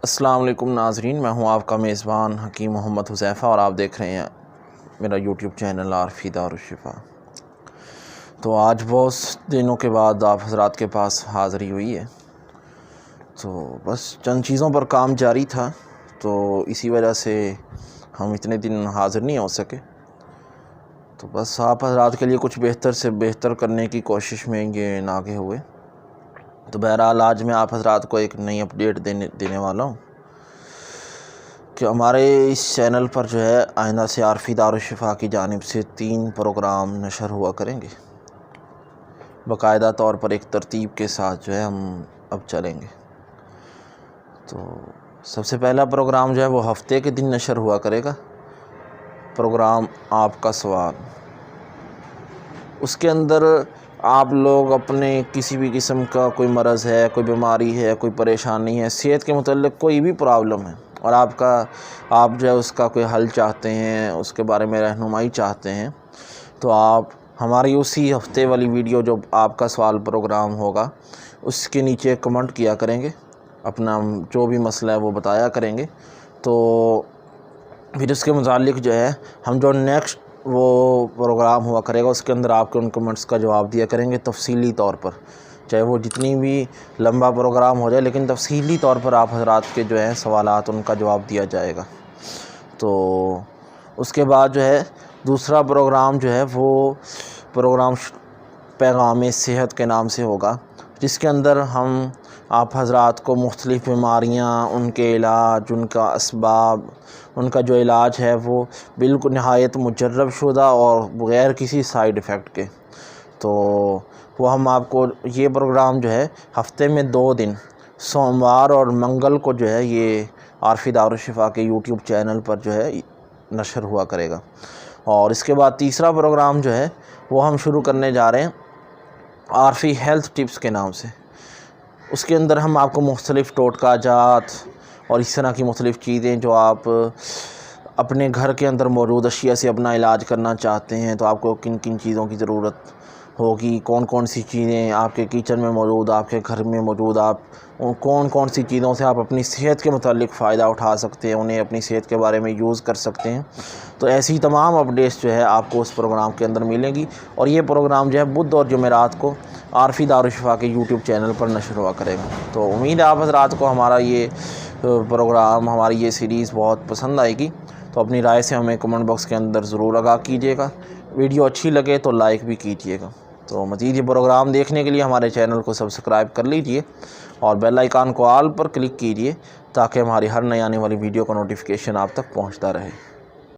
السلام علیکم ناظرین، میں ہوں آپ کا میزبان حکیم محمد حذیفہ اور آپ دیکھ رہے ہیں میرا یوٹیوب چینل عارفی دارالشفا۔ تو آج بہت دنوں کے بعد آپ حضرات کے پاس حاضری ہوئی ہے، تو بس چند چیزوں پر کام جاری تھا، تو اسی وجہ سے ہم اتنے دن حاضر نہیں ہو سکے۔ تو بس آپ حضرات کے لیے کچھ بہتر سے بہتر کرنے کی کوشش میں یہ آگے ہوئے۔ تو بہرحال آج میں آپ حضرات کو ایک نئی اپڈیٹ دینے والا ہوں کہ ہمارے اس چینل پر جو ہے آئندہ سے عارفی دارالشفا کی جانب سے 3 پروگرام نشر ہوا کریں گے، باقاعدہ طور پر ایک ترتیب کے ساتھ جو ہے ہم اب چلیں گے۔ تو سب سے پہلا پروگرام جو ہے وہ ہفتے کے دن نشر ہوا کرے گا، پروگرام آپ کا سوال۔ اس کے اندر آپ لوگ اپنے کسی بھی قسم کا کوئی مرض ہے، کوئی بیماری ہے، کوئی پریشانی ہے، صحت کے متعلق کوئی بھی پرابلم ہے اور آپ جو ہے اس کا کوئی حل چاہتے ہیں، اس کے بارے میں رہنمائی چاہتے ہیں، تو آپ ہماری اسی ہفتے والی ویڈیو جو آپ کا سوال پروگرام ہوگا اس کے نیچے کمنٹ کیا کریں گے، اپنا جو بھی مسئلہ ہے وہ بتایا کریں گے۔ تو پھر اس کے متعلق جو ہے ہم جو نیکسٹ وہ پروگرام ہوا کرے گا اس کے اندر آپ کے ان کمنٹس کا جواب دیا کریں گے تفصیلی طور پر، چاہے وہ جتنی بھی لمبا پروگرام ہو جائے، لیکن تفصیلی طور پر آپ حضرات کے جو ہیں سوالات ان کا جواب دیا جائے گا۔ تو اس کے بعد جو ہے دوسرا پروگرام جو ہے وہ پروگرام پیغام صحت کے نام سے ہوگا، جس کے اندر ہم آپ حضرات کو مختلف بیماریاں، ان کے علاج، ان کا اسباب، ان کا جو علاج ہے وہ بالکل نہایت مجرب شدہ اور بغیر کسی سائیڈ ایفیکٹ کے، تو وہ ہم آپ کو یہ پروگرام جو ہے ہفتے میں 2 دن سوموار اور منگل کو جو ہے یہ عارفی دارالشفا کے یوٹیوب چینل پر جو ہے نشر ہوا کرے گا۔ اور اس کے بعد تیسرا پروگرام جو ہے وہ ہم شروع کرنے جا رہے ہیں عارفی ہیلتھ ٹپس کے نام سے۔ اس کے اندر ہم آپ کو مختلف ٹوٹکا جات اور اس طرح کی مختلف چیزیں جو آپ اپنے گھر کے اندر موجود اشیاء سے اپنا علاج کرنا چاہتے ہیں، تو آپ کو کن کن چیزوں کی ضرورت ہوگی، کون کون سی چیزیں آپ کے کچن میں موجود، آپ کے گھر میں موجود، آپ کون کون سی چیزوں سے آپ اپنی صحت کے متعلق فائدہ اٹھا سکتے ہیں، انہیں اپنی صحت کے بارے میں یوز کر سکتے ہیں۔ تو ایسی تمام اپڈیٹس جو ہے آپ کو اس پروگرام کے اندر ملیں گی، اور یہ پروگرام جو ہے بدھ اور جمعرات کو عارفی دارالشفا کے یوٹیوب چینل پر نشر ہوا کرے گا۔ تو امید ہے آپ حضرات کو ہمارا یہ پروگرام، ہماری یہ سیریز بہت پسند آئے گی، تو اپنی رائے سے ہمیں کمنٹ باکس کے اندر ضرور آگاہ کیجیے گا۔ ویڈیو اچھی لگے تو لائک بھی کیجیے گا۔ تو مزید یہ پروگرام دیکھنے کے لیے ہمارے چینل کو سبسکرائب کر لیجئے اور بیل آئیکن کو آل پر کلک کیجیے، تاکہ ہماری ہر نئی آنے والی ویڈیو کا نوٹیفیکیشن آپ تک پہنچتا رہے۔